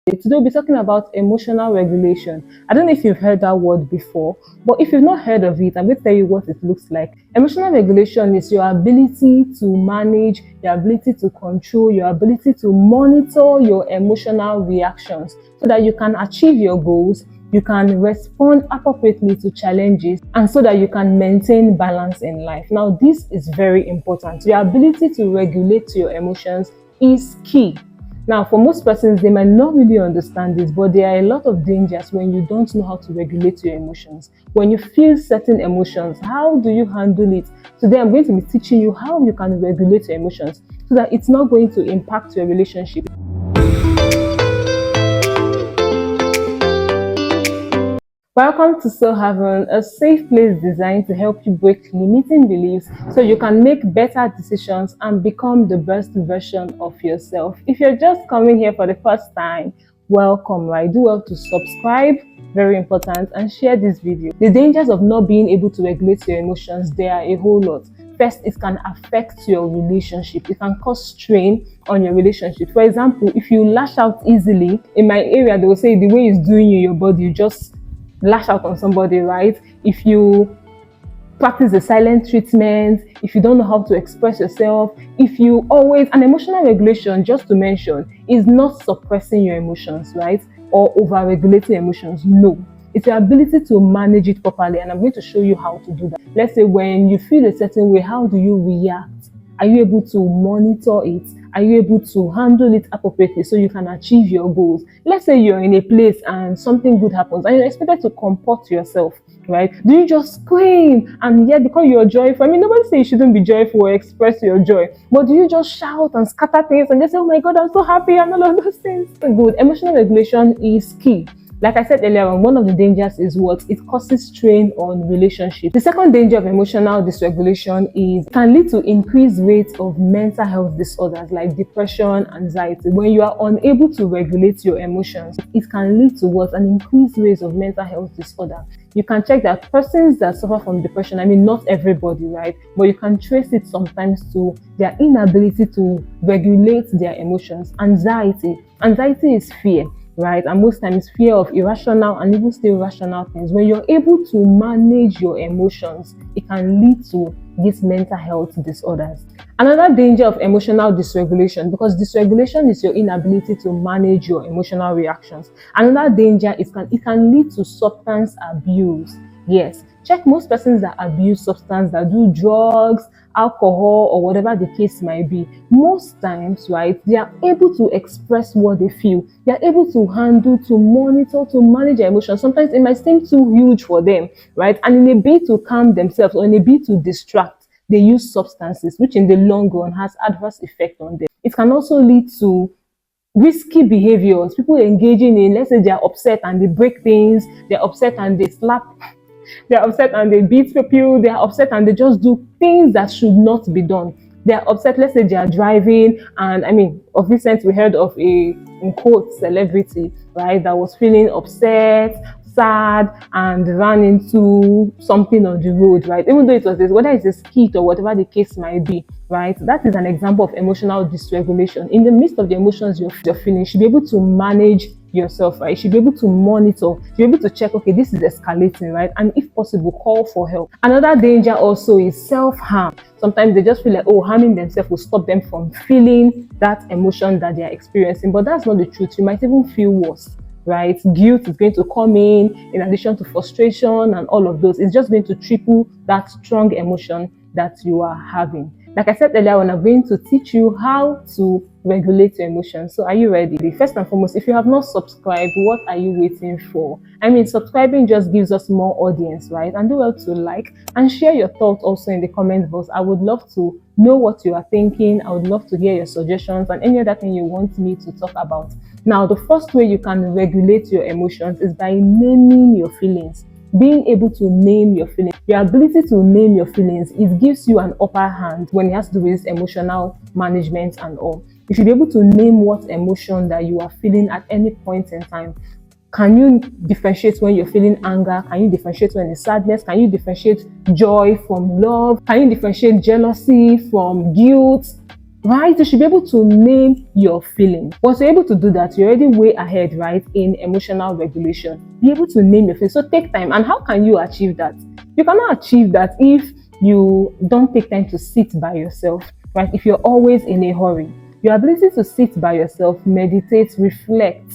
Today we'll be talking about emotional regulation. I don't know if you've heard that word before, but if you've not heard of it, I'm going to tell you what it looks like. Emotional regulation is your ability to manage, your ability to control, your ability to monitor your emotional reactions so that you can achieve your goals, you can respond appropriately to challenges, and so that you can maintain balance in life. Now, this is very important. Your ability to regulate your emotions is key. Now, for most persons, they might not really understand this, but there are a lot of dangers when you don't know how to regulate your emotions. When you feel certain emotions, how do you handle it? Today, I'm going to be teaching you how you can regulate your emotions so that it's not going to impact your relationship. Welcome to So Heaven, a safe place designed to help you break limiting beliefs so you can make better decisions and become the best version of yourself. If you're just coming here for the first time, welcome, right? Do well to subscribe, very important, and share this video. The dangers of not being able to regulate your emotions, there are a whole lot. First, it can affect your relationship. It can cause strain on your relationship. For example, if you lash out easily, in my area, they will say the way it's doing you, your body, you just lash out on somebody, right? If you practice the silent treatment, if you don't know how to express yourself, if you always, an emotional regulation, just to mention, is not suppressing your emotions, right? Or over-regulating emotions. No. It's your ability to manage it properly, and I'm going to show you how to do that. Let's say when you feel a certain way, how do you react? Are you able to monitor it? Are you able to handle it appropriately so you can achieve your goals? Let's say you're in a place and something good happens and you're expected to comport yourself, right? Do you just scream and yet because you're joyful? I mean, nobody says you shouldn't be joyful or express your joy, but do you just shout and scatter things and just say, oh my God, I'm so happy and all of those things? Good. Emotional regulation is key. Like I said earlier on, one of the dangers is what? It causes strain on relationships. The second danger of emotional dysregulation is it can lead to increased rates of mental health disorders like depression, anxiety. When you are unable to regulate your emotions, it can lead to what? An increased rate of mental health disorder. You can check that persons that suffer from depression, I mean, not everybody, right? But you can trace it sometimes to their inability to regulate their emotions. Anxiety is fear, right? And most times fear of irrational and even still rational things. When you're able to manage your emotions, it can lead to these mental health disorders. Another danger of emotional dysregulation, because dysregulation is your inability to manage your emotional reactions. Another danger is it can lead to substance abuse. Yes, check most persons that abuse substance, that do drugs, alcohol, or whatever the case might be. Most times, right, they are able to express what they feel. They are able to handle, to monitor, to manage their emotions. Sometimes it might seem too huge for them, right? And in a bid to calm themselves or in a bid to distract, they use substances, which in the long run has adverse effect on them. It can also lead to risky behaviors. People engaging in, let's say they're upset and they break things, they're upset and they slap, they're upset and they beat people, they're upset and they just do things that should not be done. They're upset, let's say they are driving, and I mean, of recent we heard of a, in quote, celebrity, right, that was feeling upset, sad, and ran into something on the road, right? Even though it was this, whether it's a skit or whatever the case might be, right? That is an example of emotional dysregulation. In the midst of the emotions you're feeling, you should be able to manage yourself, right? You should be able to monitor, you should be able to check, okay, this is escalating, right? And if possible, call for help. Another danger also is self-harm. Sometimes they just feel like, oh, harming themselves will stop them from feeling that emotion that they're experiencing. But that's not the truth. You might even feel worse, right? Guilt is going to come in addition to frustration and all of those. It's just going to triple that strong emotion that you are having. Like I said earlier on, I'm going to teach you how to regulate your emotions. So are you ready? First and foremost, if you have not subscribed, what are you waiting for? I mean, subscribing just gives us more audience, right? And do well to like and share your thoughts also in the comment box. I would love to know what you are thinking. I would love to hear your suggestions and any other thing you want me to talk about. Now, the first way you can regulate your emotions is by naming your feelings. Being able to name your feelings. Your ability to name your feelings, it gives you an upper hand when it has to do with emotional management and all. You should be able to name what emotion that you are feeling at any point in time. Can you differentiate when you're feeling anger? Can you differentiate when it's sadness? Can you differentiate joy from love? Can you differentiate jealousy from guilt? right? You should be able to name your feelings. Once you're able to do that, you're already way ahead, right, in emotional regulation. Be able to name your feelings. So take time. And how can you achieve that? You cannot achieve that if you don't take time to sit by yourself, right? If you're always in a hurry. Your ability to sit by yourself, meditate, reflect,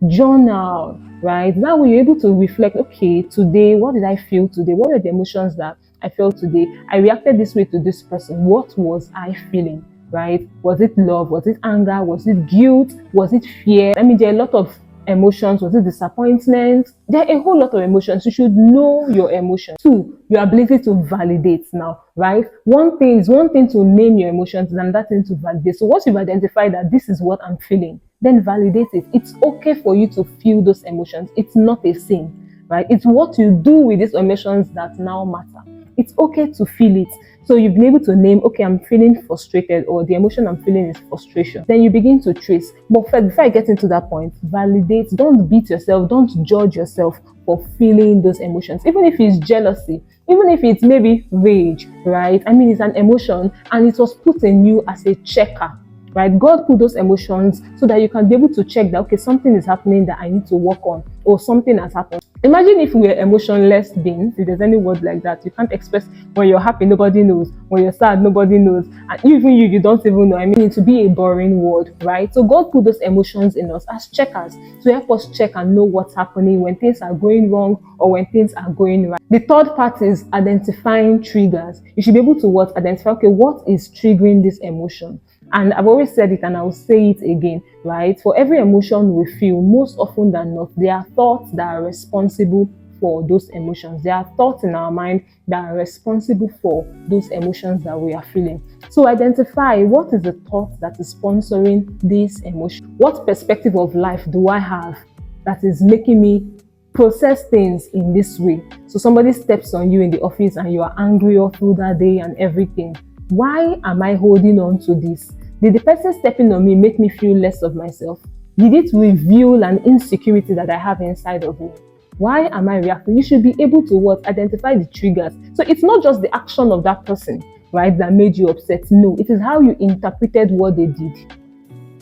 journal, right? That way you're able to reflect, okay, today, what did I feel today? What were the emotions that I felt today? I reacted this way to this person. What was I feeling? Right? Was it love? Was it anger? Was it guilt? Was it fear? I mean, there are a lot of emotions. Was it disappointment? There are a whole lot of emotions. You should know your emotions. Two, your ability to validate now, right? One thing to name your emotions and another thing to validate. So once you've identified that this is what I'm feeling, then validate it. It's okay for you to feel those emotions. It's not a sin, right? It's what you do with these emotions that now matter. It's okay to feel it. So you've been able to name, okay, I'm feeling frustrated, or the emotion I'm feeling is frustration. Then you begin to trace. But first, before I get into that point, validate. Don't beat yourself. Don't judge yourself for feeling those emotions. Even if it's jealousy, even if it's maybe rage, right? I mean, it's an emotion and it was put in you as a checker. Right? God put those emotions so that you can be able to check that, okay, something is happening that I need to work on, or something has happened. Imagine if we were emotionless beings, if there's any word like that. You can't express when you're happy, nobody knows. When you're sad, nobody knows. And even you don't even know. I mean, to be a boring word, right? So God put those emotions in us as checkers to help us check and know what's happening when things are going wrong or when things are going right. The third part is identifying triggers. You should be able to identify, okay, what is triggering this emotion? And I've always said it and I'll say it again, right? For every emotion we feel, most often than not, there are thoughts that are responsible for those emotions. There are thoughts in our mind that are responsible for those emotions that we are feeling. So identify, what is the thought that is sponsoring this emotion? What perspective of life do I have that is making me process things in this way? So somebody steps on you in the office and you are angry all through that day and everything. Why am I holding on to this? Did the person stepping on me make me feel less of myself? Did it reveal an insecurity that I have inside of me? Why am I reacting? You should be able to identify the triggers. So it's not just the action of that person, right, that made you upset. No, it is how you interpreted what they did.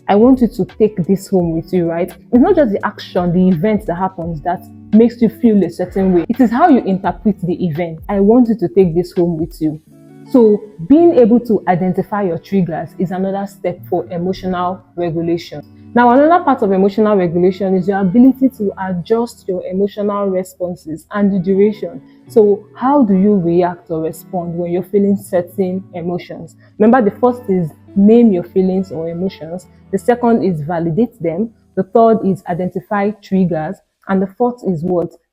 I want you to take this home with you, right? It's not just the action, the event that happens that makes you feel a certain way. It is how you interpret the event. I want you to take this home with you. So being able to identify your triggers is another step for emotional regulation. Now, another part of emotional regulation is your ability to adjust your emotional responses and the duration. So how do you react or respond when you're feeling certain emotions? Remember, the first is name your feelings or emotions. The second is validate them. The third is identify triggers. And the fourth is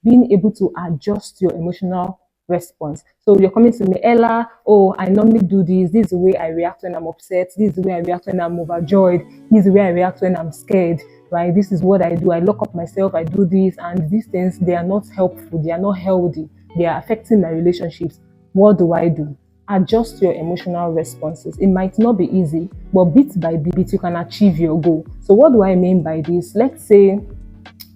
being able to adjust your emotional response. So you're coming to me, Ella, oh, I normally do this. This is the way I react when I'm upset. This is the way I react when I'm overjoyed. This is the way I react when I'm scared, right? This is what I do. I lock up myself. I do this. And these things, they are not helpful. They are not healthy. They are affecting my relationships. What do I do? Adjust your emotional responses. It might not be easy, but bit by bit, you can achieve your goal. So what do I mean by this? Let's say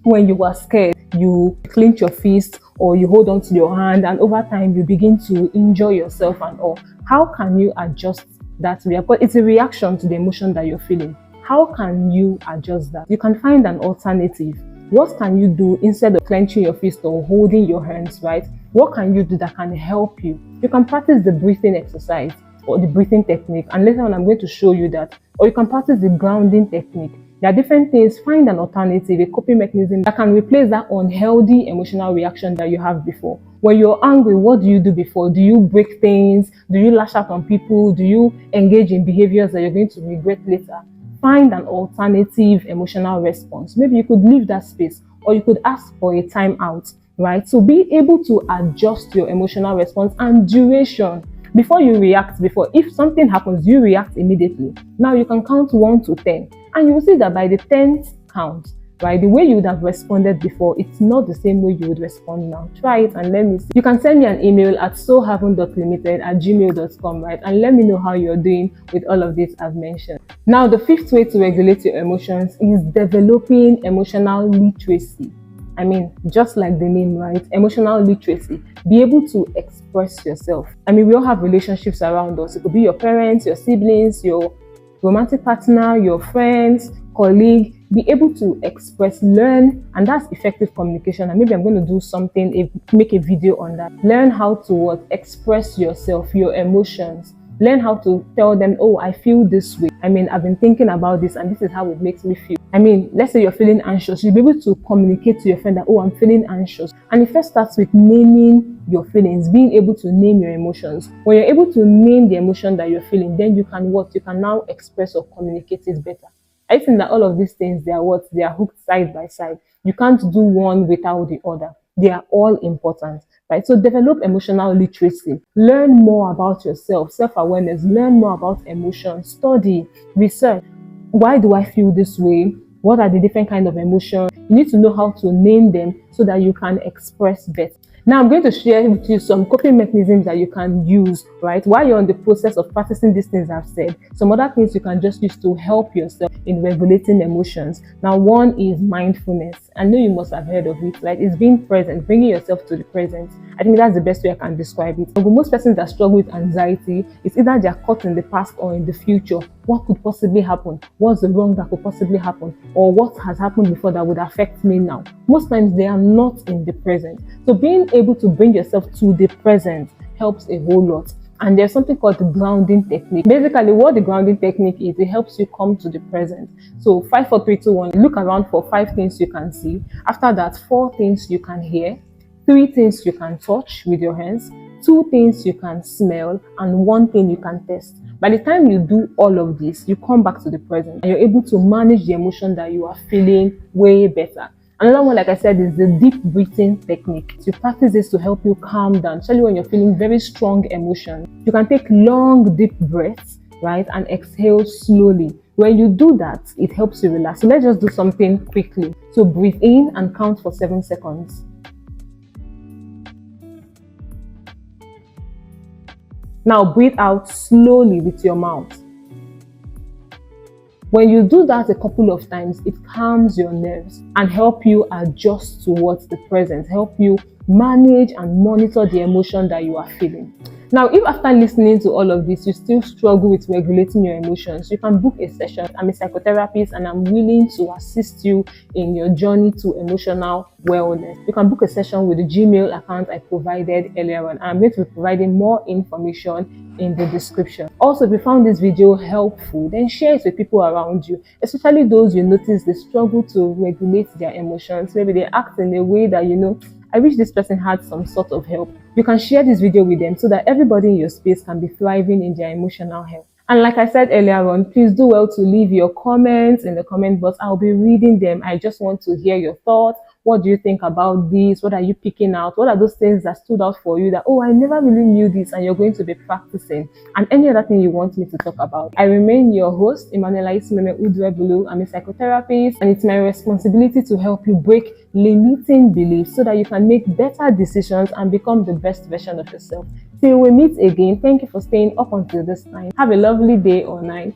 when you are scared, you clench your fist or you hold on to your hand, and over time you begin to injure yourself and all. How can you adjust that? But it's a reaction to the emotion that you're feeling. How can you adjust that? You can find an alternative. What can you do instead of clenching your fist or holding your hands, right? What can you do that can help you? You can practice the breathing exercise or the breathing technique, and later on I'm going to show you that. Or you can practice the grounding technique. There are different things. Find an alternative, a coping mechanism that can replace that unhealthy emotional reaction that you have before. When you're angry, what do you do before? Do you break things? Do you lash out on people? Do you engage in behaviors that you're going to regret later? Find an alternative emotional response. Maybe you could leave that space, or you could ask for a timeout, right? So be able to adjust your emotional response and duration. Before you react, if something happens, you react immediately. Now you can count 1 to 10. And you will see that by the 10th count, right, the way you would have responded before, it's not the same way you would respond now. Try it and let me see. You can send me an email at sohaven.limited@gmail.com, right, and let me know how you're doing with all of this I've mentioned. Now, the fifth way to regulate your emotions is developing emotional literacy. I mean, just like the name, right? Emotional literacy. Be able to express yourself. I mean, we all have relationships around us. It could be your parents, your siblings, your romantic partner, your friends, colleague, be able to express, learn, and that's effective communication. And maybe I'm going to do something, make a video on that. Learn how to what? Express yourself, your emotions. Learn how to tell them, oh, I feel this way. I mean, I've been thinking about this and this is how it makes me feel. I mean, let's say you're feeling anxious. You'll be able to communicate to your friend that, oh, I'm feeling anxious. And it first starts with naming your feelings, being able to name your emotions. When you're able to name the emotion that you're feeling, then you can what? You can now express or communicate it better. I think that all of these things, they are what? They are hooked side by side. You can't do one without the other. They are all important, right? So develop emotional literacy. Learn more about yourself, self-awareness. Learn more about emotions. Study, research. Why do I feel this way? What are the different kind of emotions? You need to know how to name them so that you can express better. Now I'm going to share with you some coping mechanisms that you can use, right? While you're in the process of practicing these things I've said, some other things you can just use to help yourself in regulating emotions. Now, one is mindfulness. I know you must have heard of it, right? It's being present, bringing yourself to the present. I think that's the best way I can describe it. For most persons that struggle with anxiety, it's either they're caught in the past or in the future. What could possibly happen? What's the wrong that could possibly happen? Or what has happened before that would affect me now? Most times they are not in the present. So being able to bring yourself to the present helps a whole lot. And there's something called the grounding technique. Basically, what the grounding technique is, it helps you come to the present. So 5, 4, 3, 2, 1, look around for 5 things you can see. After that, 4 things you can hear, 3 things you can touch with your hands, 2 things you can smell, and 1 thing you can taste. By the time you do all of this, you come back to the present and you're able to manage the emotion that you are feeling way better. Another one, like I said, is the deep breathing technique. You practice this to help you calm down, especially when you're feeling very strong emotions. You can take long, deep breaths, right, and exhale slowly. When you do that, it helps you relax. So let's just do something quickly. So breathe in and count for 7 seconds. Now breathe out slowly with your mouth. When you do that a couple of times, it calms your nerves and help you adjust towards the present, help you manage and monitor the emotion that you are feeling. Now, if after listening to all of this, you still struggle with regulating your emotions, you can book a session. I'm a psychotherapist and I'm willing to assist you in your journey to emotional wellness. You can book a session with the Gmail account I provided earlier on. I'm going to be providing more information in the description. Also, if you found this video helpful, then share it with people around you, especially those you notice they struggle to regulate their emotions. Maybe they act in a way that, I wish this person had some sort of help. You can share this video with them so that everybody in your space can be thriving in their emotional health. And like I said earlier on, please do well to leave your comments in the comment box. I'll be reading them. I just want to hear your thoughts. What do you think about this? What are you picking out? What are those things that stood out for you that, oh, I never really knew this and you're going to be practicing? And any other thing you want me to talk about. I remain your host, Emmanuela Ismeme Udwebulu. I'm a psychotherapist and it's my responsibility to help you break limiting beliefs so that you can make better decisions and become the best version of yourself. Till we meet again, thank you for staying up until this time. Have a lovely day or night.